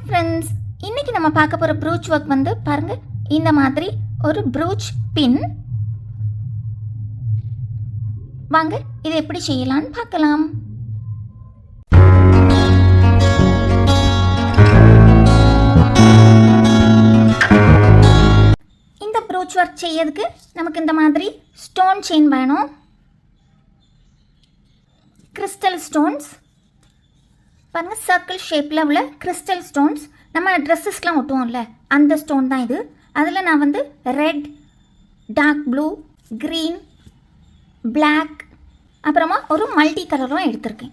Friends, இன்னைக்கு நம்ம பார்க்க போகிற ப்ரூச் ஒர்க் வந்து பாருங்க, இந்த மாதிரி ஒரு ப்ரூச் பின். வாங்க இதை எப்படி செய்யலாம்னு பார்க்கலாம். இந்த ப்ரூச் ஒர்க் செய்யறதுக்கு நமக்கு இந்த மாதிரி ஸ்டோன் செயின் வேணும். கிறிஸ்டல் ஸ்டோன்ஸ் பாருங்கள், சர்க்கிள் ஷேப்பில் உள்ள கிறிஸ்டல் ஸ்டோன்ஸ். நம்ம ட்ரெஸ்ஸஸ்லாம் ஒட்டுவோம்ல, அந்த ஸ்டோன் தான் இது. அதில் நான் வந்து red, dark blue, green, black, அப்புறமா ஒரு மல்டி கலரும் எடுத்திருக்கேன்.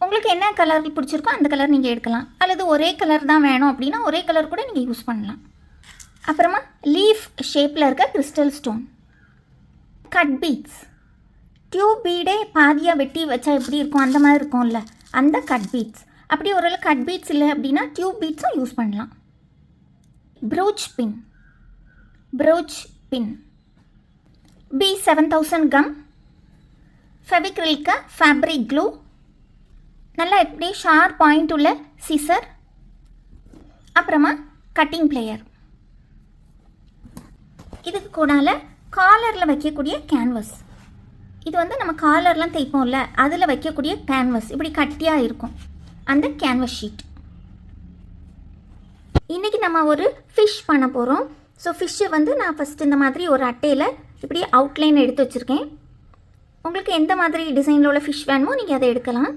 உங்களுக்கு என்ன கலர் பிடிச்சிருக்கோ அந்த கலர் நீங்கள் எடுக்கலாம், அல்லது ஒரே கலர் தான் வேணும் அப்படின்னா ஒரே கலர் கூட நீங்கள் யூஸ் பண்ணலாம். அப்புறமா லீஃப் ஷேப்பில் இருக்க crystal stone, cut beads, tube பீடே பாதியாக வெட்டி வச்சா எப்படி இருக்கும் அந்த மாதிரி இருக்கும்ல, அந்த கட் பீட்ஸ். அப்படி ஒரு கட் பீட்ஸ் இல்லை அப்படின்னா டியூப் பீட்ஸும் யூஸ் பண்ணலாம். ப்ரூச் பின் B7000 கம், ஃபெவிக்ரில்க்கு ஃபேப்ரிக் க்ளூ, நல்லா எப்படி ஷார்ப் பாயிண்ட் உள்ள சிசர், அப்புறமா கட்டிங் பிளேயர். இதுக்கு கூடால காலரில் வைக்கக்கூடிய கேன்வஸ். இது வந்து நம்ம காலர்லாம் தைப்போம்ல, அதில் வைக்கக்கூடிய கேன்வஸ், இப்படி கட்டியாக இருக்கும் அந்த கேன்வஸ் ஷீட். இன்றைக்கி நம்ம ஒரு ஃபிஷ் பண்ண போகிறோம். ஸோ ஃபிஷ்ஷை வந்து நான் ஃபஸ்ட்டு இந்த மாதிரி ஒரு அட்டையில் இப்படி அவுட்லைன் எடுத்து வச்சுருக்கேன். உங்களுக்கு எந்த மாதிரி டிசைனில் உள்ள ஃபிஷ் வேணுமோ நீங்கள் அதை எடுக்கலாம்.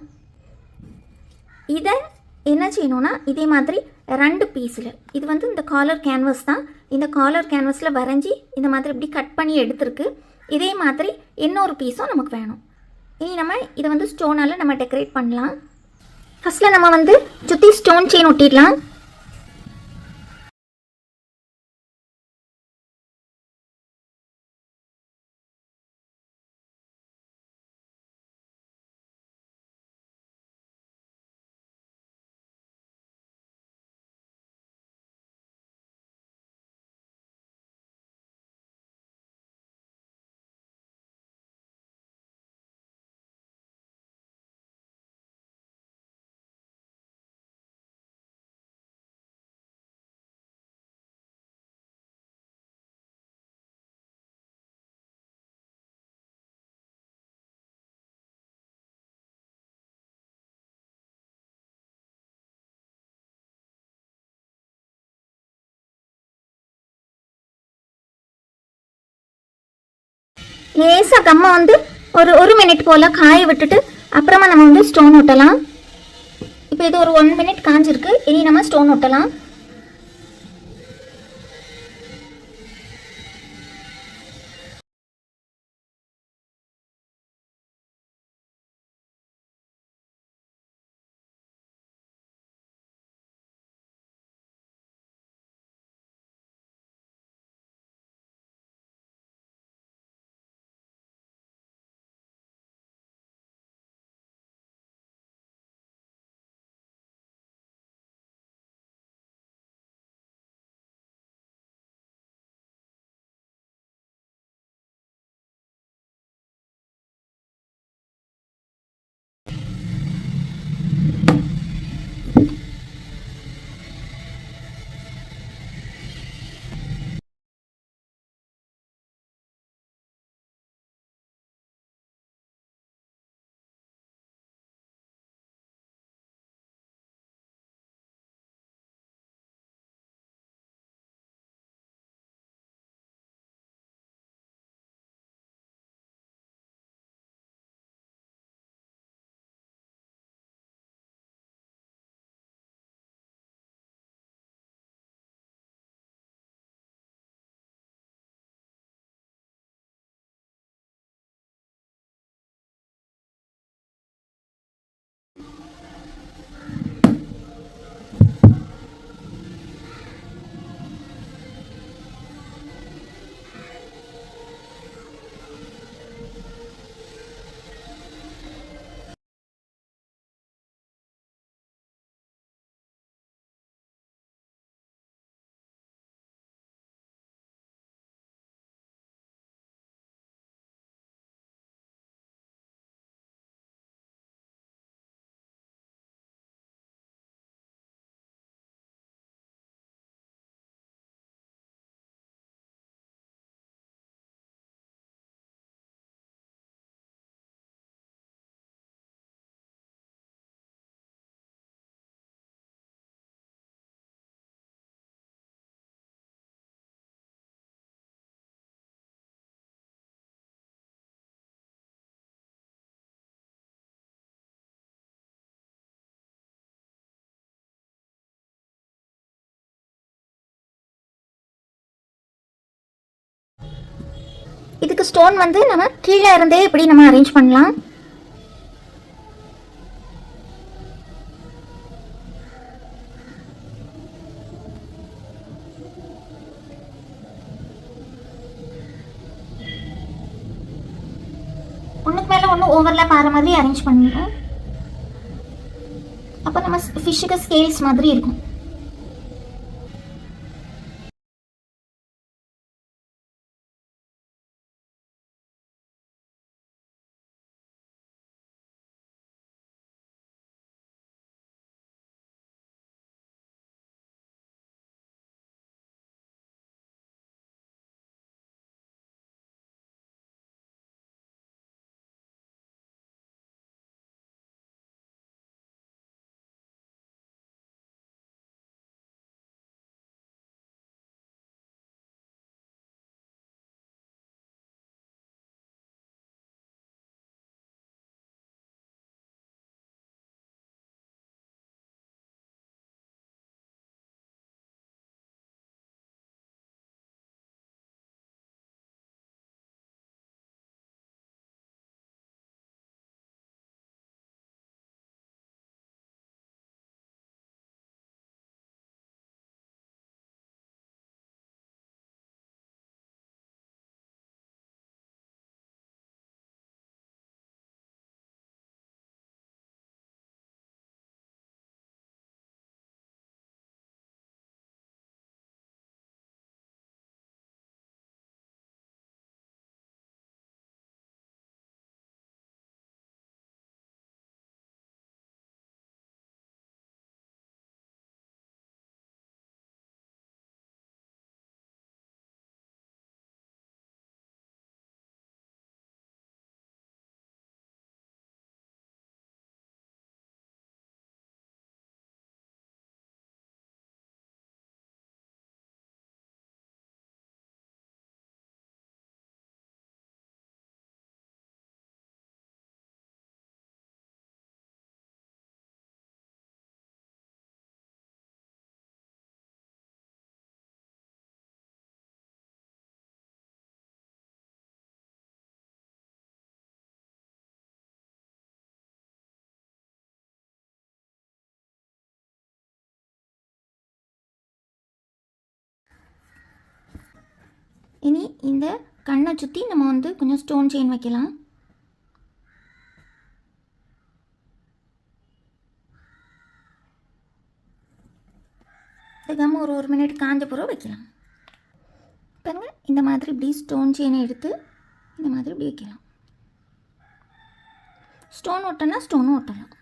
இதை என்ன செய்யணுன்னா, இதே மாதிரி 2 பீஸில், இது வந்து இந்த காலர் கேன்வஸ் தான், இந்த காலர் கேன்வஸில் வரைஞ்சி இந்த மாதிரி இப்படி கட் பண்ணி எடுத்துருக்கு. இதே மாதிரி இன்னொரு பீஸும் நமக்கு வேணும். இனி நம்ம இதை வந்து ஸ்டோனால் நம்ம டெக்கரேட் பண்ணலாம். ஃபஸ்ட்டில் நம்ம வந்து சுற்றி ஸ்டோன் செயின் ஒட்டிடலாம். லேசாக கம்மை வந்து ஒரு மினிட் போல் காய விட்டுட்டு அப்புறமா நம்ம வந்து ஸ்டோன் ஒட்டலாம். இப்போ இது ஒரு 1 மினிட் காஞ்சிருக்கு. இனி நம்ம ஸ்டோன் ஒட்டலாம். இதுக்கு ஸ்டோன் வந்து நம்ம கீழே இருந்தே இப்படி நம்ம அரேஞ்ச் பண்ணலாம். ஒன்றுக்கு மேலே ஒன்று ஓவர்லேப் ஆகிற மாதிரி அரேஞ்ச் பண்ணிடுவோம். அப்போ நம்ம ஃபிஷ்ஷுக்கு ஸ்கேல்ஸ் மாதிரி இருக்கும். இனி இந்த கண்ணை சுற்றி நம்ம வந்து கொஞ்சம் ஸ்டோன் செயின் வைக்கலாம். அதுக்காம ஒரு மினிட் காஞ்ச பிறகு வைக்கலாம். பாருங்கள், இந்த மாதிரி இப்படி ஸ்டோன் செயினை எடுத்து இந்த மாதிரி இப்படி வைக்கலாம். ஸ்டோன் ஒட்டினா ஸ்டோனும் ஒட்டலாம்.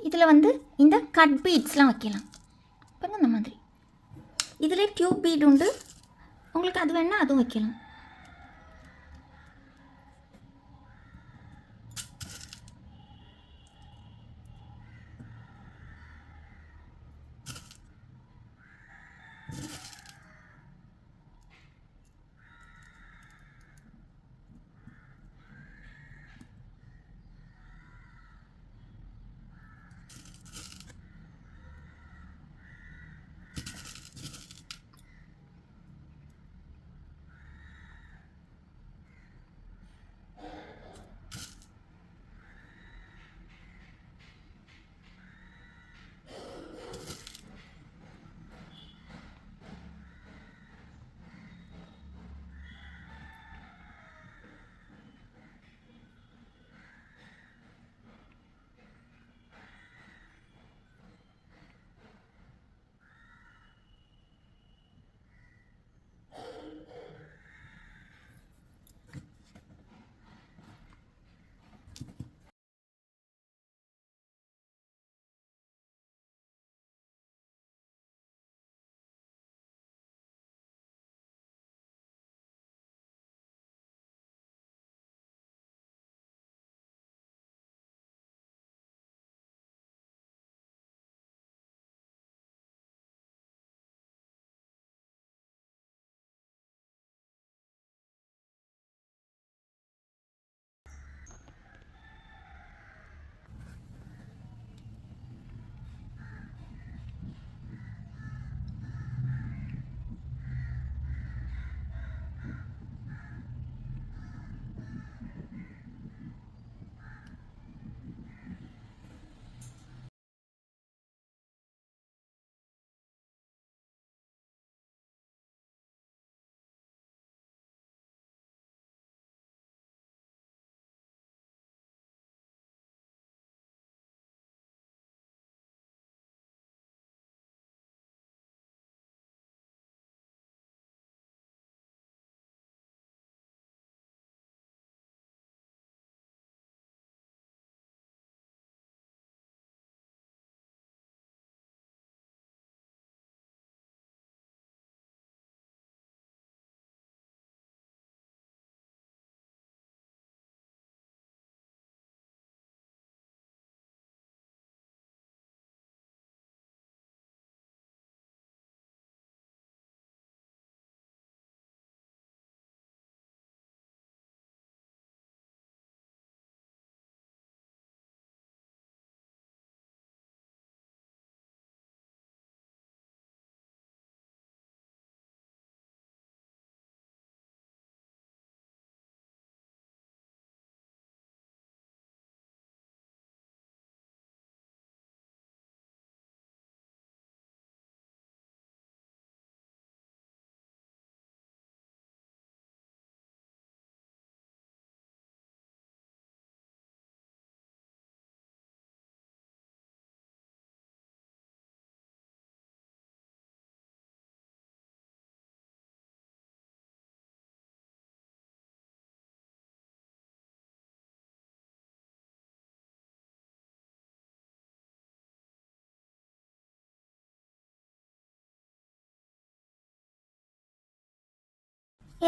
இதில் வந்து இந்த கட் பீட்ஸ்லாம் வைக்கலாம். பாருங்கள், இந்த மாதிரி இதில் டியூப் பீட் உண்டு. உங்களுக்கு அது வேணால் அதுவும் வைக்கலாம்.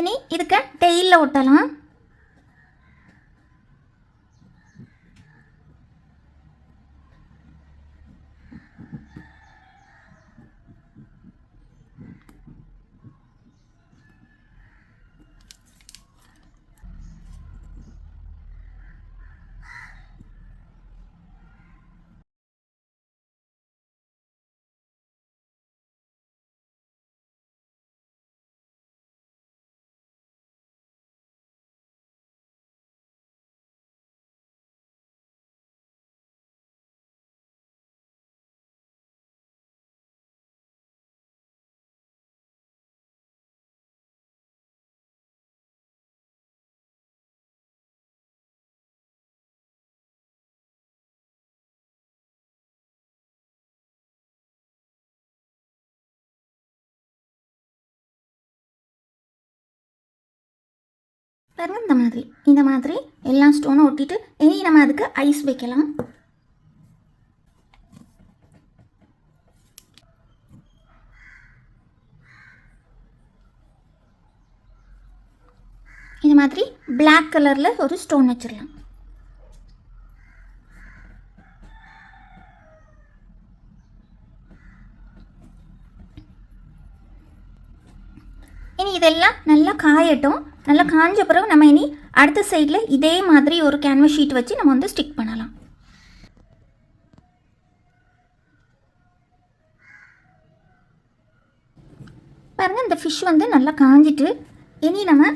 இனி இதுக்கு டெய்லில் ஒட்டலாம். பாருங்க இந்த மாதிரி எல்லா ஸ்டோனும் ஒட்டிட்டு இனி நம்ம அதுக்கு ஐஸ் வைக்கலாம். இந்த மாதிரி பிளாக் கலரில் ஒரு ஸ்டோன் வச்சிடலாம். இனி இதெல்லாம் நல்லா காயட்டும். நல்லா காஞ்ச பிறகு நம்ம இனி அடுத்த சைடில் இதே மாதிரி ஒரு கேன்வஸ் ஷீட் வச்சு நம்ம வந்து ஸ்டிக் பண்ணலாம். பாருங்கள் இந்த ஃபிஷ் வந்து நல்லா காஞ்சிட்டு இனி நம்ம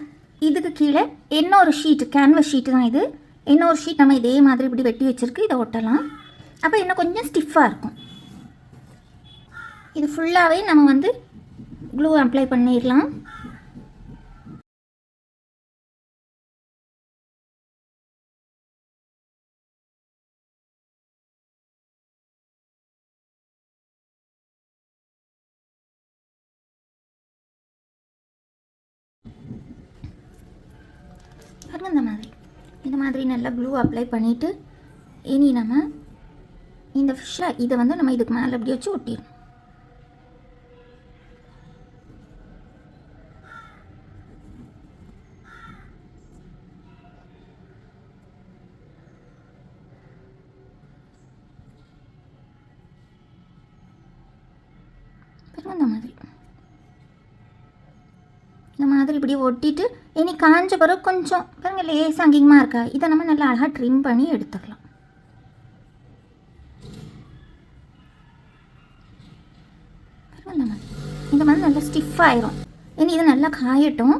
இதுக்கு கீழே இன்னொரு ஷீட்டு கேன்வஸ் ஷீட்டு தான் இது. இன்னொரு ஷீட் நம்ம இதே மாதிரி இப்படி வெட்டி வச்சுருக்கு, இதை ஒட்டலாம். அப்போ இன்னும் கொஞ்சம் ஸ்டிஃபாக இருக்கும். இது ஃபுல்லாகவே நம்ம வந்து க்ளூ அப்ளை பண்ணிடலாம். பாருங்கள் இந்த மாதிரி நல்லா க்ளூ அப்ளை பண்ணிவிட்டு இனி நம்ம இந்த ஃபிஷ்ஷை இதை வந்து நம்ம இதுக்கு மேலே அப்படி வச்சு ஒட்டிடணும். பாருங்கள் இந்த மாதிரி இப்படி ஒட்டிட்டு இனி காஞ்ச பிறகு கொஞ்சம் பாருங்கள் லேஸ் அங்கிங்கமாக இருக்கா, இதை நம்ம நல்லா அழகாக ட்ரிம் பண்ணி எடுத்துக்கலாம். இந்த மாதிரி நல்லா ஸ்டிஃபாயிரும். இனி இது நல்லா காயட்டும்.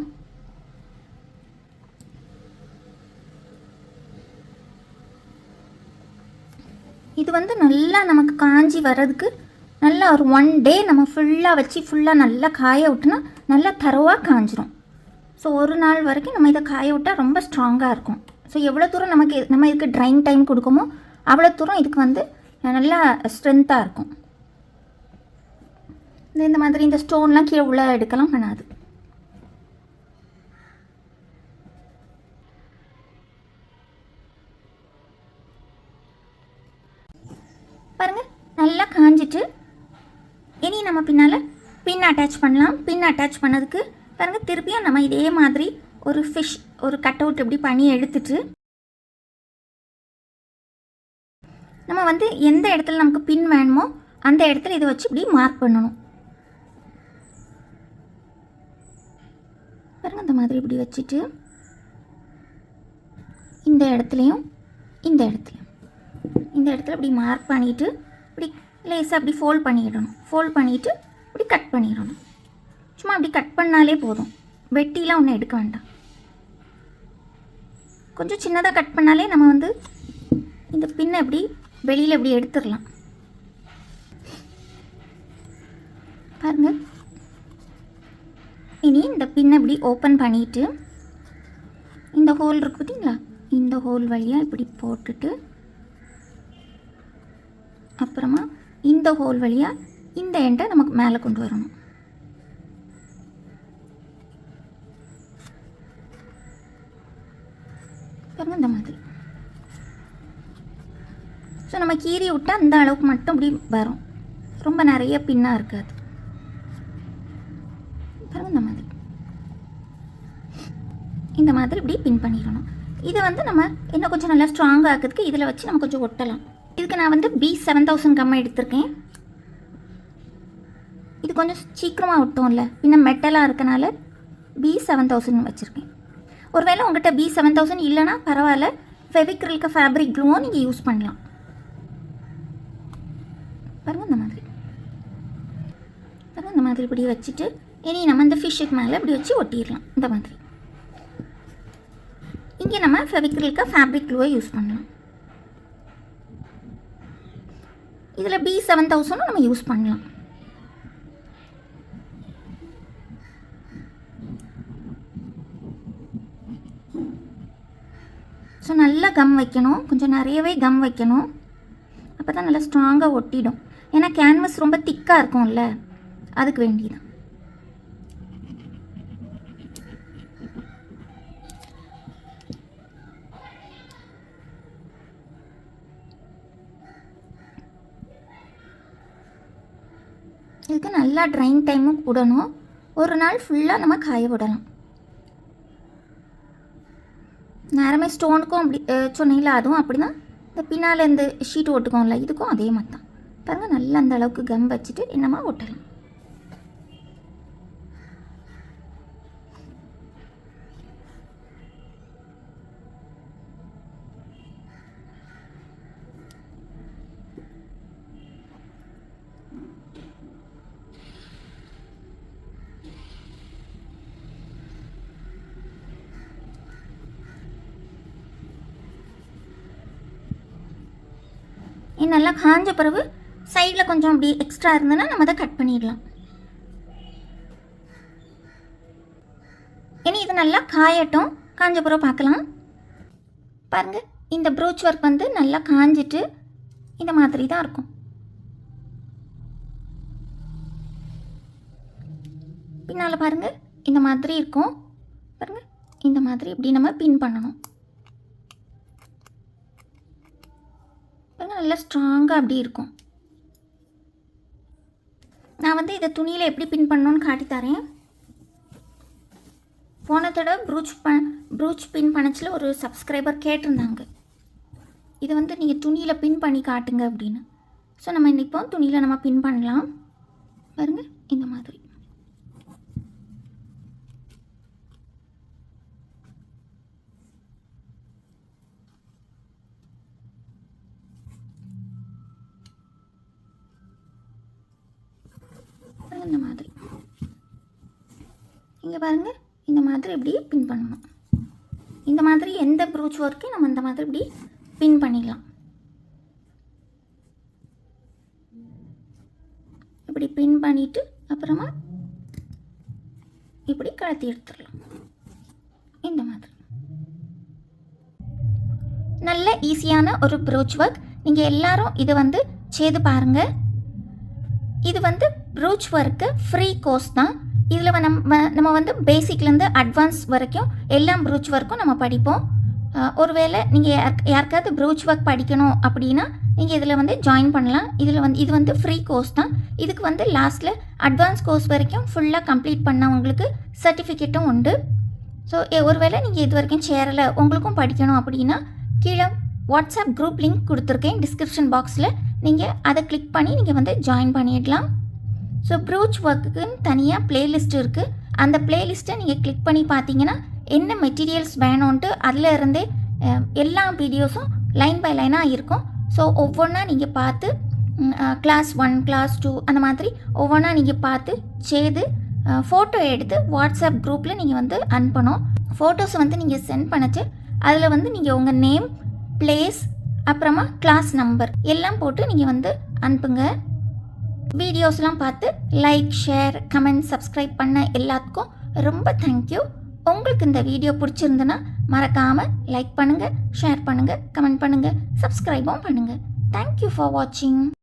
இது வந்து நல்லா நமக்கு காஞ்சி வர்றதுக்கு நல்லா ஒரு 1 டே நம்ம ஃபுல்லாக வச்சு ஃபுல்லாக நல்லா காய விட்டுனா நல்லா தரவாக காஞ்சிரும். ஸோ ஒரு நாள் வரைக்கும் நம்ம இதை காய விட்டால் ரொம்ப ஸ்ட்ராங்காக இருக்கும். ஸோ எவ்வளோ தூரம் நம்ம இதுக்கு ட்ரைங் டைம் கொடுக்குமோ அவ்வளோ தூரம் இதுக்கு வந்து நல்லா ஸ்ட்ரென்த்தாக இருக்கும். இந்த மாதிரி இந்த ஸ்டோன்லாம் கீழே உள்ள எடுக்கலாம் பண்ணாது. பாருங்கள் நல்லா காஞ்சிட்டு இனி நம்ம பின்னால் பின் அட்டாச் பண்ணலாம். பின் அட்டாச் பண்ணதுக்கு பாருங்கள் திருப்பியும் நம்ம இதே மாதிரி ஒரு ஃபிஷ் ஒரு கட் அவுட் இப்படி பண்ணி எடுத்துட்டு நம்ம வந்து எந்த இடத்துல நமக்கு பின் வேணுமோ அந்த இடத்துல இதை வச்சு இப்படி மார்க் பண்ணணும். பாருங்கள் இந்த மாதிரி இப்படி வச்சுட்டு இந்த இடத்துலையும் இந்த இடத்துல இப்படி மார்க் பண்ணிவிட்டு இப்படி லேசாக அப்படி ஃபோல்ட் பண்ணிடணும். ஃபோல்ட் பண்ணிவிட்டு இப்படி கட் பண்ணிடணும். சும்மா அப்படி கட் பண்ணாலே போதும், வெட்டிலாம் ஒன்றும் எடுக்க வேண்டாம். கொஞ்சம் சின்னதாக கட் பண்ணாலே நம்ம வந்து இந்த பின்னை இப்படி வெளியில் இப்படி எடுத்துடலாம். பாருங்கள் இனி இந்த பின்னை இப்படி ஓப்பன் பண்ணிவிட்டு இந்த ஹோல் இருக்கு பார்த்தீங்களா, இந்த ஹோல் வழியாக இப்படி போட்டுட்டு அப்புறமா இந்த ஹோல் வழியாக இந்த எண்டை நமக்கு மேலே கொண்டு வரணும். பாருங்கள் இந்த மாதிரி. ஸோ நம்ம கீறி விட்டால் அந்த அளவுக்கு மட்டும் இப்படி வரும், ரொம்ப நிறைய பின்னாக இருக்காது. பாருங்கள் இந்த மாதிரி. இந்த மாதிரி இப்படி பின் பண்ணிடணும். இதை வந்து நம்ம இன்னும் கொஞ்சம் நல்லா ஸ்ட்ராங்காக ஆக்கிறதுக்கு இதில் வச்சு நம்ம கொஞ்சம் ஒட்டலாம். இதுக்கு நான் வந்து B7000 கம் எடுத்திருக்கேன். இது கொஞ்சம் சீக்கிரமாக ஒட்டும்ல, பின்ன மெட்டலாக இருக்கனால B7000 வச்சுருக்கேன். ஒருவேளை உங்கள்கிட்ட B7000 இல்லைனா பரவாயில்ல, ஃபெவிக்ரில்க்கு ஃபேப்ரிக் க்ளூவும் நீங்கள் யூஸ் பண்ணலாம். பாருங்கள் இந்த மாதிரி இப்படி வச்சுட்டு இனி நம்ம இந்த ஃபிஷ்ஷுக்கு மேலே இப்படி வச்சு ஒட்டிடலாம். இந்த மாதிரி இங்கே நம்ம ஃபெவிக்ரில்க்கு ஃபேப்ரிக் க்ளூவை யூஸ் பண்ணலாம். இதில் B7000 நம்ம யூஸ் பண்ணலாம். ஸோ நல்லா கம் வைக்கணும், கொஞ்சம் நிறையவே கம் வைக்கணும். அப்போ தான் நல்லா ஸ்ட்ராங்காக ஒட்டிடும். ஏன்னா கேன்வஸ் ரொம்ப திக்காக இருக்கும்ல, அதுக்கு வேண்டியதான். இதுக்கு நல்லா ட்ரைன் டைமும் விடணும். ஒரு நாள் ஃபுல்லாக நம்ம காய விடலாம். நேரமே ஸ்டோனுக்கும் அப்படி சொன்னீங்களா, அதுவும் அப்படி தான். இந்த பின்னால் இந்த ஷீட் ஒட்டுக்கோம்ல, இதுக்கும் அதே மாதிரி தான். பாருங்கள் நல்லா அந்த அளவுக்கு கம் வச்சுட்டு என்னமா ஒட்டலாம். நல்லா காஞ்ச பிறகு சைடில் கொஞ்சம் அப்படி எக்ஸ்ட்ரா இருந்ததுன்னா நம்ம அதை கட் பண்ணிடலாம். இனி இது நல்லா காயட்டும், காஞ்ச பிறகு பார்க்கலாம். பாருங்கள் இந்த ப்ரூச் ஒர்க் வந்து நல்லா காஞ்சிட்டு இந்த மாதிரி தான் இருக்கும். பின்னால் பாருங்கள் இந்த மாதிரி இருக்கும். பாருங்கள் இந்த மாதிரி இப்படி நம்ம பின் பண்ணணும். நல்லா ஸ்ட்ராங்காக அப்படி இருக்கும். நான் வந்து இதை துணியில் எப்படி பின் பண்ணணுன்னு காட்டித்தரேன். போன தடவை ப்ரூச் பின் பண்ணச்சில் ஒரு சப்ஸ்கிரைபர் கேட்டிருந்தாங்க, இதை வந்து நீங்கள் துணியில் பின் பண்ணி காட்டுங்க அப்படின்னு. ஸோ நம்ம இப்போ துணியில் நம்ம பின் பண்ணலாம். பாருங்கள் இந்த மாதிரி. இந்த மாதிரி இங்கே பாருங்கள் இந்த மாதிரி இப்படி பின் பண்ணணும். இந்த மாதிரி எந்த ப்ரூச் ஒர்க்கையும் நம்ம இந்த மாதிரி இப்படி பின் பண்ணிடலாம். இப்படி பின் பண்ணிவிட்டு அப்புறமா இப்படி கழட்டி எடுத்துடலாம். இந்த மாதிரி நல்ல ஈஸியான ஒரு ப்ரூச் ஒர்க். நீங்கள் எல்லாரும் இதை வந்து செய்து பாருங்கள். இது வந்து ப்ரூச் ஒர்க்கு ஃப்ரீ கோர்ஸ் தான். இதில் நம்ம வந்து பேசிக்லேருந்து அட்வான்ஸ் வரைக்கும் எல்லா ப்ரூச் ஒர்க்கும் நம்ம படிப்போம். ஒருவேளை நீங்கள் யாருக்காவது ப்ரூச் ஒர்க் படிக்கணும் அப்படின்னா நீங்கள் இதில் வந்து ஜாயின் பண்ணலாம். இது வந்து ஃப்ரீ கோர்ஸ் தான். இதுக்கு வந்து லாஸ்ட்டில் அட்வான்ஸ் கோர்ஸ் வரைக்கும் ஃபுல்லாக கம்ப்ளீட் பண்ணவங்களுக்கு சர்டிஃபிகேட்டும் உண்டு. ஸோ ஒருவேளை நீங்கள் இது வரைக்கும் சேரலை, உங்களுக்கும் படிக்கணும் அப்படின்னா கீழே வாட்ஸ்அப் குரூப் லிங்க் கொடுத்துருக்கேன் டிஸ்கிரிப்ஷன் பாக்ஸில். நீங்கள் அதை கிளிக் பண்ணி நீங்கள் வந்து ஜாயின் பண்ணிடலாம். ஸோ ப்ரூச் ஒர்க்குக்குன்னு தனியாக ப்ளேலிஸ்ட் இருக்குது. அந்த ப்ளேலிஸ்ட்டை நீங்கள் கிளிக் பண்ணி பார்த்தீங்கன்னா என்ன மெட்டீரியல்ஸ் வேணும்ன்ட்டு அதில் இருந்தே எல்லா வீடியோஸும் லைன் பை லைனாக இருக்கும். ஸோ ஒவ்வொன்றா நீங்கள் பார்த்து கிளாஸ் 1 கிளாஸ் 2 அந்த மாதிரி ஒவ்வொன்றா நீங்கள் பார்த்து செய்து ஃபோட்டோ எடுத்து வாட்ஸ்அப் குரூப்பில் நீங்கள் வந்து அனுப்பணும். ஃபோட்டோஸை வந்து நீங்கள் சென்ட் பண்ணிச்சு அதில் வந்து நீங்கள் உங்கள் நேம், பிளேஸ், அப்புறமா கிளாஸ் நம்பர் எல்லாம் போட்டு நீங்கள் வந்து அனுப்புங்க. வீடியோஸ்லாம் பார்த்து லைக், ஷேர், கமெண்ட், சப்ஸ்கிரைப் பண்ண எல்லாத்துக்கும் ரொம்ப தேங்க்யூ. உங்களுக்கு இந்த வீடியோ பிடிச்சிருந்துன்னா மறக்காமல் லைக் பண்ணுங்கள், ஷேர் பண்ணுங்கள், கமெண்ட் பண்ணுங்கள், சப்ஸ்கிரைபும் பண்ணுங்கள். தேங்க்யூ ஃபார் வாட்சிங்.